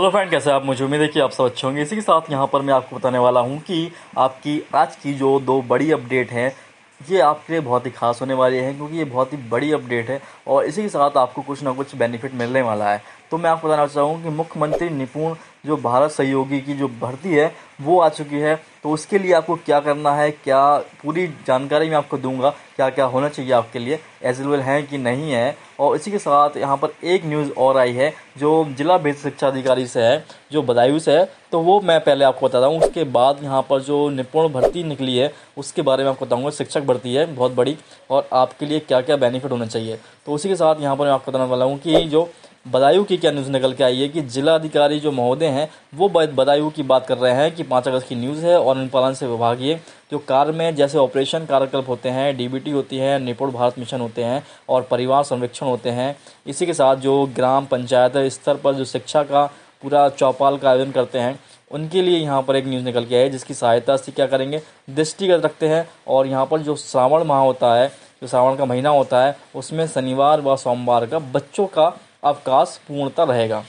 Hello friend, कैसे आप? मुझे उम्मीद है कि आप सब अच्छे होंगे। इसी के साथ यहाँ पर मैं आपको बताने वाला हूँ कि आपकी आज की जो दो बड़ी अपडेट हैं ये आपके लिए बहुत ही खास होने वाली हैं, क्योंकि ये बहुत ही बड़ी अपडेट है और इसी के साथ आपको कुछ ना कुछ बेनिफिट मिलने वाला है। तो मैं आपको बताना चाहूँ कि मुख्यमंत्री निपुण जो भारत सहयोगी की जो भर्ती है वो आ चुकी है। तो उसके लिए आपको क्या करना है, क्या पूरी जानकारी मैं आपको दूंगा, क्या क्या होना चाहिए आपके लिए, एलिजिबल है कि नहीं है। और इसी के साथ यहाँ पर एक न्यूज़ और आई है जो जिला बेसिक शिक्षा अधिकारी से है, जो बदायूं से है। तो वो मैं पहले आपको बताता हूँ, उसके बाद यहाँ पर जो निपुण भर्ती निकली है उसके बारे में आपको बताऊँगा। शिक्षक भर्ती है बहुत बड़ी, और आपके लिए क्या क्या बेनिफिट होना चाहिए। तो उसी के साथ यहाँ पर मैं आपको बताने वाला हूँ कि जो बदायूं की क्या न्यूज़ निकल के आई है कि जिला अधिकारी जो महोदय हैं वो बदायूं की बात कर रहे हैं कि 5 अगस्त की न्यूज़ है। और अनुपालन से विभागीय जो कार्य में जैसे ऑपरेशन कार्यकल्प होते हैं, डीबीटी होती है, निपुण भारत मिशन होते हैं और परिवार संरक्षण होते हैं। इसी के साथ जो ग्राम पंचायत स्तर पर जो शिक्षा का पूरा चौपाल का आयोजन करते हैं उनके लिए यहाँ पर एक न्यूज़ निकल के आई है, जिसकी सहायता से क्या करेंगे, दृष्टिगत रखते हैं। और यहाँ पर जो श्रावण माह होता है, जो श्रावण का महीना होता है, उसमें शनिवार व सोमवार का बच्चों का अवकाश पूर्णतः रहेगा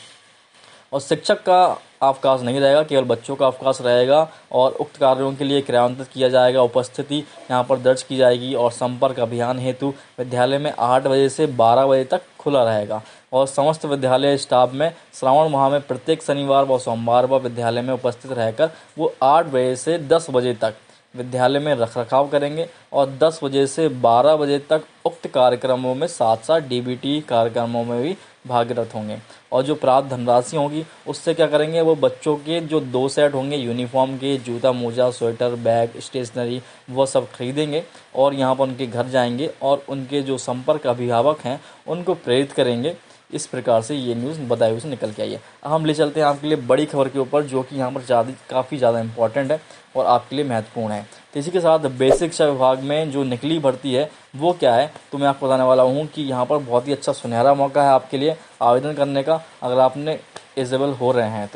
और शिक्षक का अवकाश नहीं रहेगा, केवल बच्चों का अवकाश रहेगा। और उक्त कार्यों के लिए क्रियान्वित किया जाएगा, उपस्थिति यहाँ पर दर्ज की जाएगी और संपर्क अभियान हेतु विद्यालय में 8 बजे से 12 बजे तक खुला रहेगा। और समस्त विद्यालय स्टाफ में श्रावण माह में प्रत्येक शनिवार व सोमवार व विद्यालय में उपस्थित रहकर वो 8 बजे से 10 बजे तक विद्यालय में रखरखाव करेंगे और 10 बजे से 12 बजे तक उक्त कार्यक्रमों में साथ साथ डीबीटी कार्यक्रमों में भी भागीरथ होंगे। और जो प्राप्त धनराशि होगी उससे क्या करेंगे, वो बच्चों के जो 2 सेट होंगे यूनिफॉर्म के, जूता मोजा स्वेटर बैग स्टेशनरी, वो सब खरीदेंगे और यहाँ पर उनके घर जाएंगे और उनके जो संपर्क अभिभावक हैं उनको प्रेरित करेंगे। इस प्रकार से ये न्यूज़ बदायूं से निकल के आई है। अब हम ले चलते हैं आपके लिए बड़ी खबर के ऊपर, जो कि यहाँ पर काफ़ी ज़्यादा इंपॉर्टेंट है और आपके लिए महत्वपूर्ण है। तो इसी के साथ बेसिक शिक्षा विभाग में जो निकली भर्ती है वो क्या है, तो मैं आपको बताने वाला हूँ कि यहाँ पर बहुत ही अच्छा सुनहरा मौका है आपके लिए आवेदन करने का, अगर आपने एलिजिबल हो रहे हैं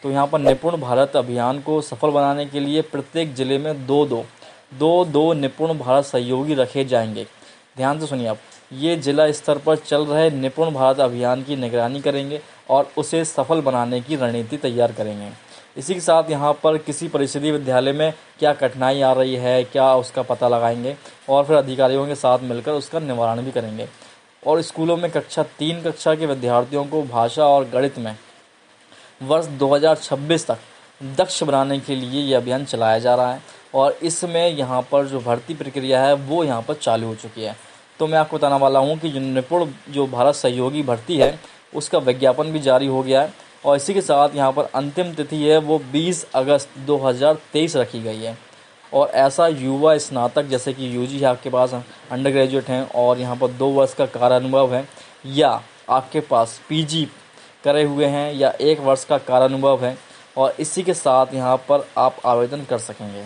तो यहाँ पर निपुण भारत अभियान को सफल बनाने के लिए प्रत्येक जिले में दो निपुण भारत सहयोगी रखे जाएंगे। ध्यान से सुनिए आप, ये जिला स्तर पर चल रहे निपुण भारत अभियान की निगरानी करेंगे और उसे सफल बनाने की रणनीति तैयार करेंगे। इसी के साथ यहाँ पर किसी परिषदीय विद्यालय में क्या कठिनाई आ रही है, क्या उसका पता लगाएंगे और फिर अधिकारियों के साथ मिलकर उसका निवारण भी करेंगे। और स्कूलों में कक्षा 3 के विद्यार्थियों को भाषा और गणित में वर्ष 2026 तक दक्ष बनाने के लिए ये अभियान चलाया जा रहा है। और इसमें यहाँ पर जो भर्ती प्रक्रिया है वो यहाँ पर चालू हो चुकी है। तो मैं आपको बताने वाला हूँ कि जो निपुण जो भारत सहयोगी भर्ती है उसका विज्ञापन भी जारी हो गया है। और इसी के साथ यहाँ पर अंतिम तिथि है वो 20 अगस्त 2023 रखी गई है। और ऐसा युवा स्नातक जैसे कि यूजी है, आपके पास अंडर ग्रेजुएट हैं और यहाँ पर 2 वर्ष का कार्य अनुभव है, या आपके पास पीजी करे हुए हैं या 1 वर्ष का कार्य अनुभव है, और इसी के साथ यहाँ पर आप आवेदन कर सकेंगे।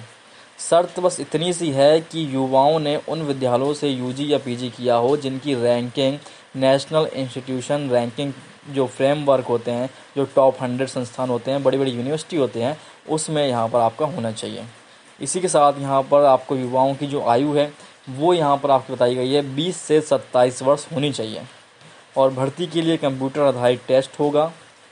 शर्त बस इतनी सी है कि युवाओं ने उन विद्यालयों से यूजी या पीजी किया हो जिनकी रैंकिंग नेशनल इंस्टीट्यूशन रैंकिंग जो फ्रेमवर्क होते हैं, जो टॉप 100 संस्थान होते हैं, बड़ी बड़ी यूनिवर्सिटी होते हैं, उसमें यहाँ पर आपका होना चाहिए। इसी के साथ यहाँ पर आपको युवाओं की जो आयु है वो यहाँ पर आपको बताई गई है 20 से 27 वर्ष होनी चाहिए। और भर्ती के लिए कंप्यूटर आधारित टेस्ट होगा,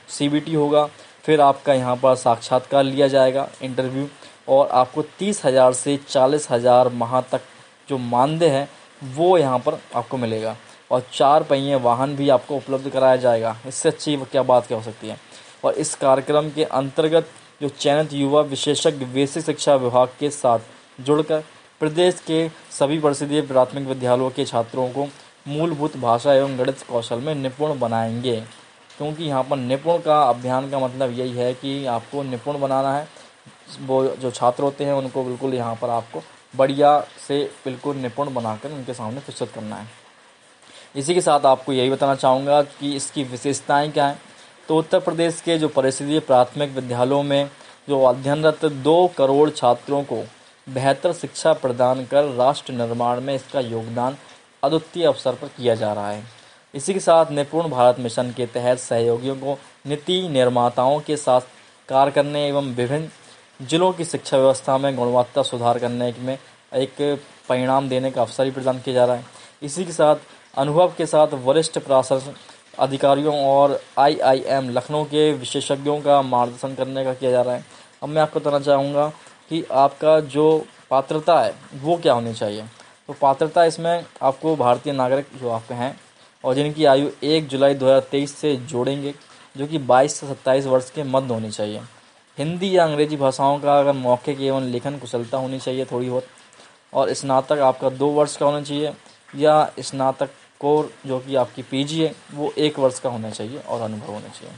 सीबीटी होगा, फिर आपका यहाँ पर साक्षात्कार लिया जाएगा, इंटरव्यू, और आपको 30,000 से 40,000 माह तक जो मानदेय है वो यहाँ पर आपको मिलेगा। और 4 पहिए वाहन भी आपको उपलब्ध कराया जाएगा। इससे अच्छी क्या बात क्या हो सकती है। और इस कार्यक्रम के अंतर्गत जो चयनित युवा विशेषज्ञ बेसिक शिक्षा विभाग के साथ जुड़कर प्रदेश के सभी परिषदीय प्राथमिक विद्यालयों के छात्रों को मूलभूत भाषा एवं गणित कौशल में निपुण बनाएंगे। क्योंकि यहाँ पर निपुण का अभियान का मतलब यही है कि आपको निपुण बनाना है। वो जो छात्र होते हैं उनको बिल्कुल यहाँ पर आपको बढ़िया से बिल्कुल निपुण बनाकर उनके सामने प्रस्तुत करना है। इसी के साथ आपको यही बताना चाहूँगा कि इसकी विशेषताएं क्या हैं। तो उत्तर प्रदेश के जो परिषदीय प्राथमिक विद्यालयों में जो अध्ययनरत 2 करोड़ छात्रों को बेहतर शिक्षा प्रदान कर राष्ट्र निर्माण में इसका योगदान अद्वितीय अवसर पर किया जा रहा है। इसी के साथ निपुण भारत मिशन के तहत सहयोगियों को नीति निर्माताओं के साथ कार्य करने एवं विभिन्न जिलों की शिक्षा व्यवस्था में गुणवत्ता सुधार करने में एक परिणाम देने का अवसर भी प्रदान किया जा रहा है। इसी के साथ अनुभव के साथ वरिष्ठ प्रशासन अधिकारियों और IIM लखनऊ के विशेषज्ञों का मार्गदर्शन करने का किया जा रहा है। अब मैं आपको बताना चाहूँगा कि आपका जो पात्रता है वो क्या होनी चाहिए। तो पात्रता इसमें आपको भारतीय नागरिक जो आपके हैं और जिनकी आयु 1 जुलाई 2023 से जोड़ेंगे, जो कि 22 से 27 वर्ष के मध्य होनी चाहिए। हिंदी या अंग्रेजी भाषाओं का अगर मौखिक एवं लेखन कुशलता होनी चाहिए थोड़ी बहुत, और स्नातक आपका 2 वर्ष का होना चाहिए, या स्नातक कोर जो कि आपकी PG है वो 1 वर्ष का होना चाहिए और अनुभव होना चाहिए।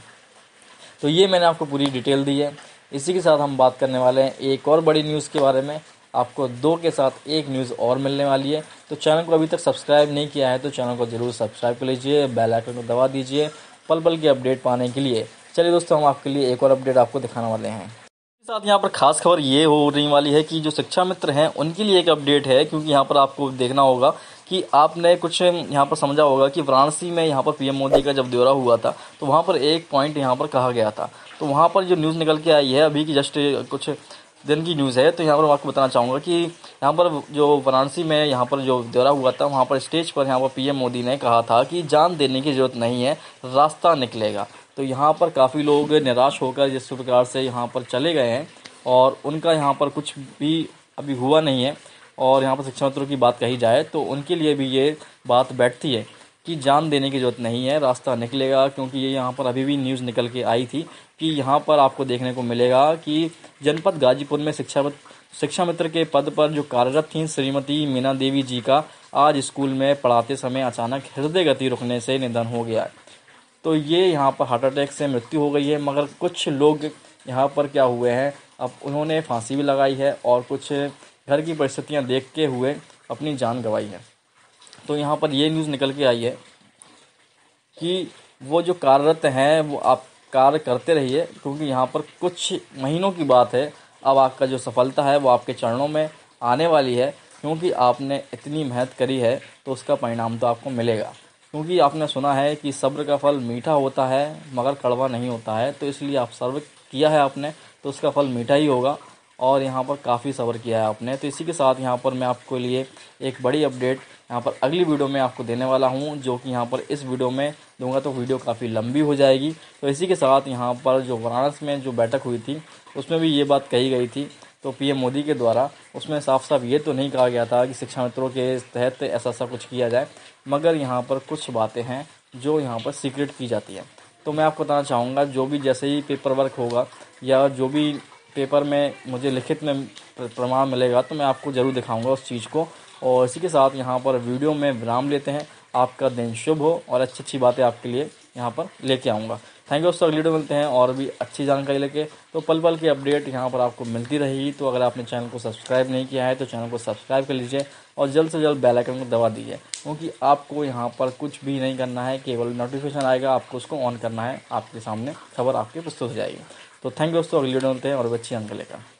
तो ये मैंने आपको पूरी डिटेल दी है। इसी के साथ हम बात करने वाले हैं एक और बड़ी न्यूज़ के बारे में। आपको 2 के साथ एक न्यूज़ और मिलने वाली है। तो चैनल को अभी तक सब्सक्राइब नहीं किया है तो चैनल को ज़रूर सब्सक्राइब कर लीजिए, बेल आइकन को दबा दीजिए पल पल की अपडेट पाने के लिए। चलिए दोस्तों, हम आपके लिए एक और अपडेट आपको दिखाने वाले हैं। साथ यहाँ पर खास खबर ये हो रही वाली है कि जो शिक्षा मित्र हैं उनके लिए एक अपडेट है, क्योंकि यहाँ पर आपको देखना होगा कि आपने कुछ यहाँ पर समझा होगा कि वाराणसी में यहाँ पर PM मोदी का जब दौरा हुआ था तो वहाँ पर एक पॉइंट यहाँ पर कहा गया था। तो वहाँ पर जो न्यूज़ निकल के आई है अभी की जस्ट कुछ दिन की न्यूज़ है, तो यहाँ पर मैं आपको बताना चाहूँगा कि यहाँ पर जो वाराणसी में यहाँ पर जो दौरा हुआ था वहाँ पर स्टेज पर यहाँ पर PM मोदी ने कहा था कि जान देने की ज़रूरत नहीं है, रास्ता निकलेगा। तो यहाँ पर काफ़ी लोग निराश होकर जिस प्रकार से यहाँ पर चले गए हैं और उनका यहाँ पर कुछ भी अभी हुआ नहीं है, और यहाँ पर शिक्षा मित्रों की बात कही जाए तो उनके लिए भी ये बात बैठती है कि जान देने की ज़रूरत नहीं है, रास्ता निकलेगा। क्योंकि ये यहाँ पर अभी भी न्यूज़ निकल के आई थी कि यहाँ पर आपको देखने को मिलेगा कि जनपद गाजीपुर में शिक्षा मित्र के पद पर जो कार्यरत थीं श्रीमती मीना देवी जी का आज स्कूल में पढ़ाते समय अचानक हृदय गति रुकने से निधन हो गया। तो ये यहाँ पर हार्ट अटैक से मृत्यु हो गई है। मगर कुछ लोग यहाँ पर क्या हुए हैं, अब उन्होंने फांसी भी लगाई है और कुछ घर की परिस्थितियाँ देखते हुए अपनी जान गंवाई है। तो यहाँ पर ये न्यूज़ निकल के आई है कि वो जो कार्यरत हैं वो आप कार्य करते रहिए, क्योंकि यहाँ पर कुछ महीनों की बात है। अब आपका जो सफलता है वो आपके चरणों में आने वाली है, क्योंकि आपने इतनी मेहनत करी है तो उसका परिणाम तो आपको मिलेगा। क्योंकि आपने सुना है कि सब्र का फल मीठा होता है मगर कड़वा नहीं होता है। तो इसलिए आप सब्र किया है आपने तो उसका फल मीठा ही होगा, और यहाँ पर काफ़ी सब्र किया है आपने। तो इसी के साथ यहाँ पर मैं आपके लिए एक बड़ी अपडेट यहाँ पर अगली वीडियो में आपको देने वाला हूँ, जो कि यहाँ पर इस वीडियो में दूंगा तो वीडियो काफ़ी लंबी हो जाएगी। तो इसी के साथ यहाँ पर जो वाराणसी में जो बैठक हुई थी उसमें भी ये बात कही गई थी, तो PM मोदी के द्वारा उसमें साफ साफ ये तो नहीं कहा गया था कि शिक्षा मित्रों के तहत ऐसा कुछ किया जाए, मगर यहाँ पर कुछ बातें हैं जो यहाँ पर सीक्रेट की जाती हैं। तो मैं आपको बताना चाहूँगा जो भी जैसे ही पेपर वर्क होगा या जो भी पेपर में मुझे लिखित में प्रमाण मिलेगा तो मैं आपको ज़रूर दिखाऊंगा उस चीज़ को। और इसी के साथ यहाँ पर वीडियो में विराम लेते हैं। आपका दिन शुभ हो और अच्छी बातें आपके लिए यहाँ पर लेके आऊँगा। थैंक यू दोस्तों, अगली वीडियो मिलते हैं और भी अच्छी जानकारी लेके। तो पल पल की अपडेट यहाँ पर आपको मिलती रहेगी। तो अगर आपने चैनल को सब्सक्राइब नहीं किया है तो चैनल को सब्सक्राइब कर लीजिए और जल्द से जल्द बेल आइकन को दबा दीजिए, क्योंकि आपको यहाँ पर कुछ भी नहीं करना है, केवल नोटिफिकेशन आएगा आपको उसको ऑन करना है, आपके सामने खबर आपके प्रस्तुत हो जाएगी। तो थैंक यू दोस्तों, अगली वीडियो मिलते हैं और भी अच्छी जानकारी लेकर।